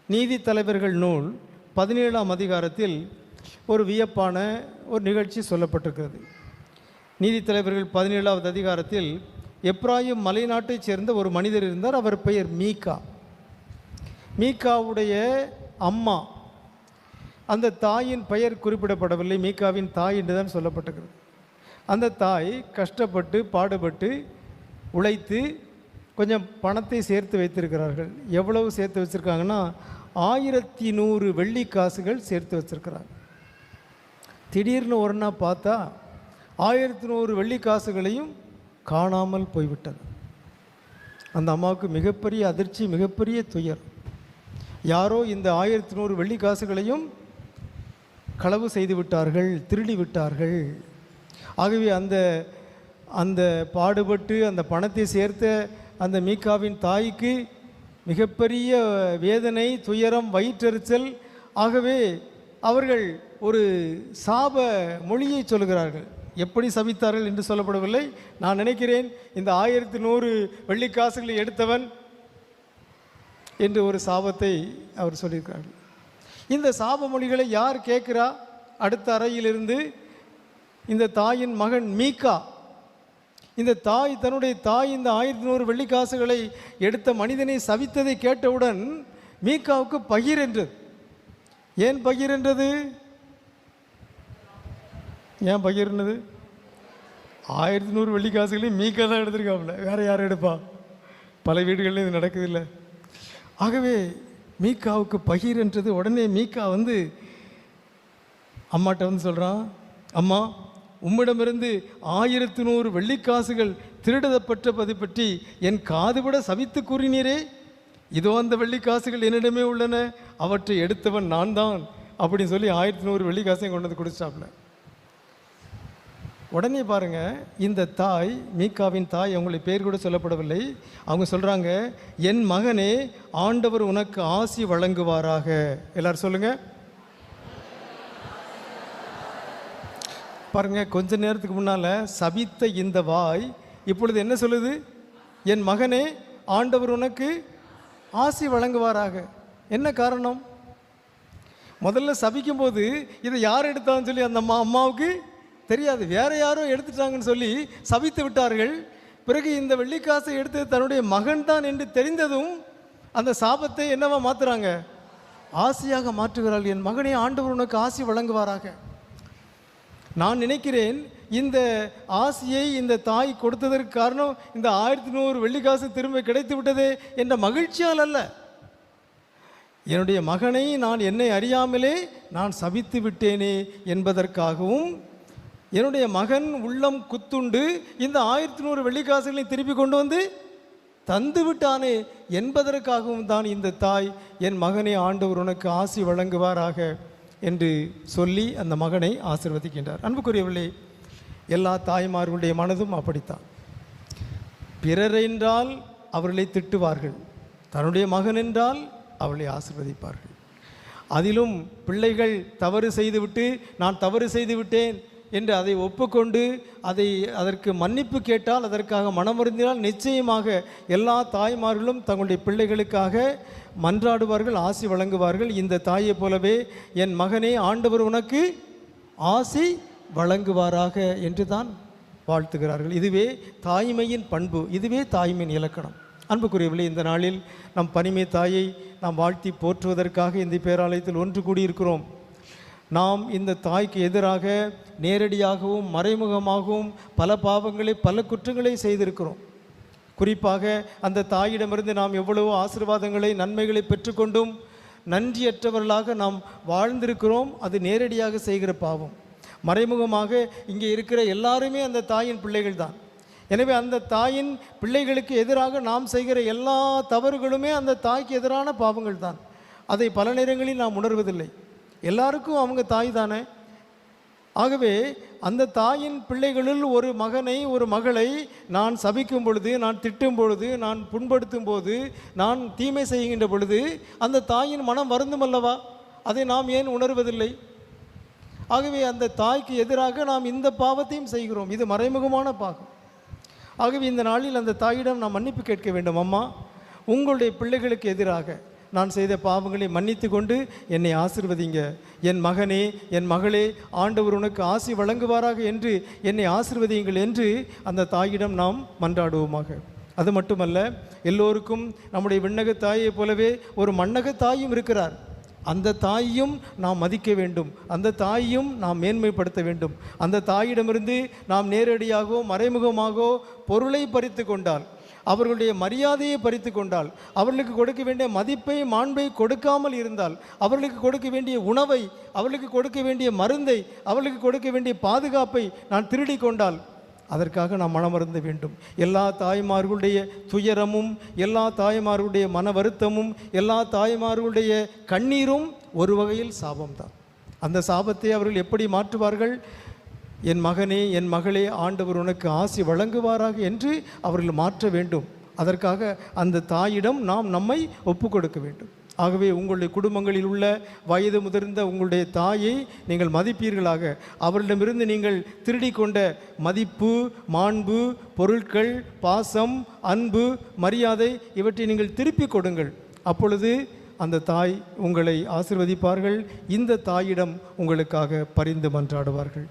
நீதி தலைவர்கள் நூல் 17ஆம் அதிகாரத்தில் ஒரு வியப்பான ஒரு நிகழ்ச்சி சொல்லப்பட்டிருக்கிறது. நீதி தலைவர்கள் 17வது அதிகாரத்தில் எப்ராயிம் மலைநாட்டைச் சேர்ந்த ஒரு மனிதர் இருந்தார். அவர் பெயர் மீகா. மீகாவுடைய அம்மா, அந்த தாயின் பெயர் குறிப்பிடப்படவில்லை, மீகாவின் தாய் என்று தான் சொல்லப்பட்டிருக்கிறது. அந்த தாய் கஷ்டப்பட்டு பாடுபட்டு உழைத்து கொஞ்சம் பணத்தை சேர்த்து வைத்திருக்கிறார்கள். எவ்வளவு சேர்த்து வச்சுருக்காங்கன்னா 1100 வெள்ளி காசுகள் சேர்த்து வச்சுருக்கிறாங்க. திடீர்னு ஒரு நாள் பார்த்தா 1100 வெள்ளி காசுகளையும் காணாமல் போய்விட்டது. அந்த அம்மாவுக்கு மிகப்பெரிய அதிர்ச்சி, மிகப்பெரிய துயர். யாரோ இந்த 1100 வெள்ளி காசுகளையும் களவு செய்து விட்டார்கள், திருடி விட்டார்கள். ஆகவே அந்த பாடுபட்டு அந்த பணத்தை சேர்த்த அந்த மீகாவின் தாய்க்கு மிகப்பெரிய வேதனை, துயரம், வயிற்றெரிச்சல். ஆகவே அவர்கள் ஒரு சாப மொழியை சொல்கிறார்கள். எப்படி சபித்தார்கள் என்று சொல்லப்படவில்லை. நான் நினைக்கிறேன் இந்த 1100 வெள்ளிக்காசுகளை எடுத்தவன் என்று ஒரு சாபத்தை அவர் சொல்லியிருக்கிறார்கள். இந்த சாப மொழிகளை யார் கேட்கிறா? அடுத்த அறையிலிருந்து இந்த தாயின் மகன் மீகா. இந்த தாய், தன்னுடைய தாய் இந்த 1100 வெள்ளிக்காசுகளை எடுத்த மனிதனை சபித்ததை கேட்டவுடன் மீகாவுக்கு பகிர் என்றது. ஏன் பகிர் என்றது? ஏன் பகிர்னது? 1100 வெள்ளிக்காசுகளையும் மீகா தான் எடுத்திருக்காப்புல, வேற யாரும் எடுப்பா? பல வீடுகளில் இது நடக்குதில்லை. ஆகவே மீகாவுக்கு பகிர் என்றது. உடனே மீகா அம்மாட்ட சொல்கிறான், அம்மா, உம்மிடமிருந்து 1100 வெள்ளிக்காசுகள் திருடப்பட்டதை பற்றி என் காதுபட சபித்து கூறினீரே. இதோ அந்த வெள்ளிக்காசுகள் என்னிடமே உள்ளன, அவற்றை எடுத்தவன் நான் தான் அப்படின்னு சொல்லி 1100 வெள்ளிக்காசையும் கொண்டு வந்து கொடுத்தாப்புல. உடனே பாருங்க, இந்த தாய், மீகாவின் தாய், அவங்களுடைய பேர் கூட சொல்லப்படவில்லை. அவங்க சொல்கிறாங்க, என் மகனே, ஆண்டவர் உனக்கு ஆசி வழங்குவாராக. எல்லாரும் சொல்லுங்க. பாருங்க, கொஞ்ச நேரத்துக்கு முன்னால் சபித்த இந்த வாய் இப்பொழுது என்ன சொல்லுது? என் மகனே, ஆண்டவர் உனக்கு ஆசி வழங்குவாராக. என்ன காரணம்? முதல்ல சபிக்கும் போது இதை யார் எடுத்தான்னு சொல்லி அந்த அம்மாவுக்கு தெரியாது, வேற யாரோ எடுத்துட்டாங்கன்னு சொல்லி சபித்து விட்டார்கள். பிறகு இந்த வெள்ளிக்காசை எடுத்து தன்னுடைய மகன் தான் என்று தெரிந்ததும் அந்த சாபத்தை என்னவா மாற்றுறாங்க? ஆசியாக மாற்றுகிறாள். என் மகனே, ஆண்டவர் உனக்கு ஆசி வழங்குவாராக. நான் நினைக்கிறேன் இந்த ஆசியை இந்த தாய் கொடுத்ததற்கு காரணம் இந்த 1100 வெள்ளிக்காசு திரும்ப கிடைத்து விட்டதே என்ற மகிழ்ச்சியால் அல்ல. என்னுடைய மகனை நான் என்னை அறியாமலே நான் சபித்து விட்டேனே என்பதற்காகவும், என்னுடைய மகன் உள்ளம் குத்துண்டு இந்த 1100 வெள்ளிக்காசுகளை திருப்பி கொண்டு வந்து தந்து விட்டானே என்பதற்காகவும் தான் இந்த தாய், என் மகனே, ஆண்டவர் உனக்கு ஆசி வழங்குவாராக என்று சொல்லி அந்த மகனை ஆசீர்வதிக்கின்றார். அன்புக்குரியவர்களே, எல்லா தாய்மார்களுடைய மனதும் அப்படித்தான். பிறர் என்றால் அவர்களை திட்டுவார்கள், தன்னுடைய மகன் என்றால் அவர்களை ஆசீர்வதிப்பார்கள். அதிலும் பிள்ளைகள் தவறு செய்துவிட்டு நான் தவறு செய்து விட்டேன் என்று அதை ஒப்புக்கொண்டு அதற்கு மன்னிப்பு கேட்டால், அதற்காக மனமருந்தினால் நிச்சயமாக எல்லா தாய்மார்களும் தங்களுடைய பிள்ளைகளுக்காக மன்றாடுவார்கள், ஆசி வழங்குவார்கள். இந்த தாயை போலவே என் மகனே, ஆண்டவர் உனக்கு ஆசி வழங்குவாராக என்று தான் வாழ்த்துகிறார்கள். இதுவே தாய்மையின் பண்பு, இதுவே தாய்மையின் இலக்கணம். அன்புக்குரியவர்களே, இந்த நாளில் நம் பனிமை தாயை நாம் வாழ்த்தி போற்றுவதற்காக இந்த பேராலயத்தில் ஒன்று கூடியிருக்கிறோம். நாம் இந்த தாய்க்கு எதிராக நேரடியாகவும் மறைமுகமாகவும் பல பாவங்களை, பல குற்றங்களை செய்திருக்கிறோம். குறிப்பாக அந்த தாயிடமிருந்து நாம் எவ்வளவோ ஆசீர்வாதங்களை, நன்மைகளை பெற்றுக்கொண்டும் நன்றியற்றவர்களாக நாம் வாழ்ந்திருக்கிறோம். அது நேரடியாக செய்கிற பாவம். மறைமுகமாக இங்கே இருக்கிற எல்லாருமே அந்த தாயின் பிள்ளைகள் தான். எனவே அந்த தாயின் பிள்ளைகளுக்கு எதிராக நாம் செய்கிற எல்லா தவறுகளுமே அந்த தாய்க்கு எதிரான பாவங்கள் தான். அதை பல நேரங்களில் நாம் உணர்வதில்லை. எல்லாருக்கும் அவங்க தாய் தானே. ஆகவே அந்த தாயின் பிள்ளைகளில் ஒரு மகனை, ஒரு மகளை நான் சபிக்கும் பொழுது, நான் திட்டும் பொழுது, நான் புண்படுத்தும் போது, நான் தீமை செய்கின்ற பொழுது அந்த தாயின் மனம் வருந்தும் அல்லவா? அதை நாம் ஏன் உணர்வதில்லை? ஆகவே அந்த தாய்க்கு எதிராக நாம் இந்த பாவத்தையும் செய்கிறோம். இது மறைமுகமான பாவம். ஆகவே இந்த நாளில் அந்த தாயிடம் நாம் மன்னிப்பு கேட்க வேண்டும். அம்மா, உங்களுடைய பிள்ளைகளுக்கு எதிராக நான் செய்த பாவங்களை மன்னித்து கொண்டு என்னை ஆசீர்வதிங்க. என் மகனே, என் மகளே, ஆண்டவர் உனக்கு ஆசி வழங்குவாராக என்று என்னை ஆசீர்வதியுங்கள் என்று அந்த தாயிடம் நாம் மன்றாடுவோமாக. அது மட்டுமல்ல, எல்லோருக்கும் நம்முடைய விண்ணக தாயைப் போலவே ஒரு மண்ணக தாயும் இருக்கிறார். அந்த தாயையும் நாம் மதிக்க வேண்டும், அந்த தாயையும் நாம் மேன்மைப்படுத்த வேண்டும். அந்த தாயிடமிருந்து நாம் நேரடியாகவோ மறைமுகமாகவோ பொருளை பறித்து கொண்டால், அவர்களுடைய மரியாதையை பறித்து கொண்டால், அவர்களுக்கு கொடுக்க வேண்டிய மதிப்பை மாண்பை கொடுக்காமல் இருந்தால், அவர்களுக்கு கொடுக்க வேண்டிய உணவை, அவர்களுக்கு கொடுக்க வேண்டிய மருந்தை, அவர்களுக்கு கொடுக்க வேண்டிய பாதுகாப்பை நான் திருடி கொண்டால் அதற்காக நாம் மனமருந்த வேண்டும். எல்லா தாய்மார்களுடைய துயரமும், எல்லா தாய்மார்களுடைய மன வருத்தமும், எல்லா தாய்மார்களுடைய கண்ணீரும் ஒரு வகையில் சாபம்தான். அந்த சாபத்தை அவர்கள் எப்படி மாற்றுவார்கள்? என் மகனே, என் மகளே, ஆண்டவர் உனக்கு ஆசி வழங்குவாராக என்று அவர்கள் மாற்ற வேண்டும். அதற்காக அந்த தாயிடம் நாம் நம்மை ஒப்பு கொடுக்க வேண்டும். ஆகவே உங்களுடைய குடும்பங்களில் உள்ள வயது முதிர்ந்த உங்களுடைய தாயை நீங்கள் மதிப்பீர்களாக. அவரிடமிருந்து நீங்கள் திருடி கொண்ட மதிப்பு, மாண்பு, பொருட்கள், பாசம், அன்பு, மரியாதை இவற்றை நீங்கள் திருப்பி கொடுங்கள். அப்பொழுது அந்த தாய் உங்களை ஆசீர்வதிப்பார்கள். இந்த தாயிடம் உங்களுக்காக பரிந்து மன்றாடுவார்கள்.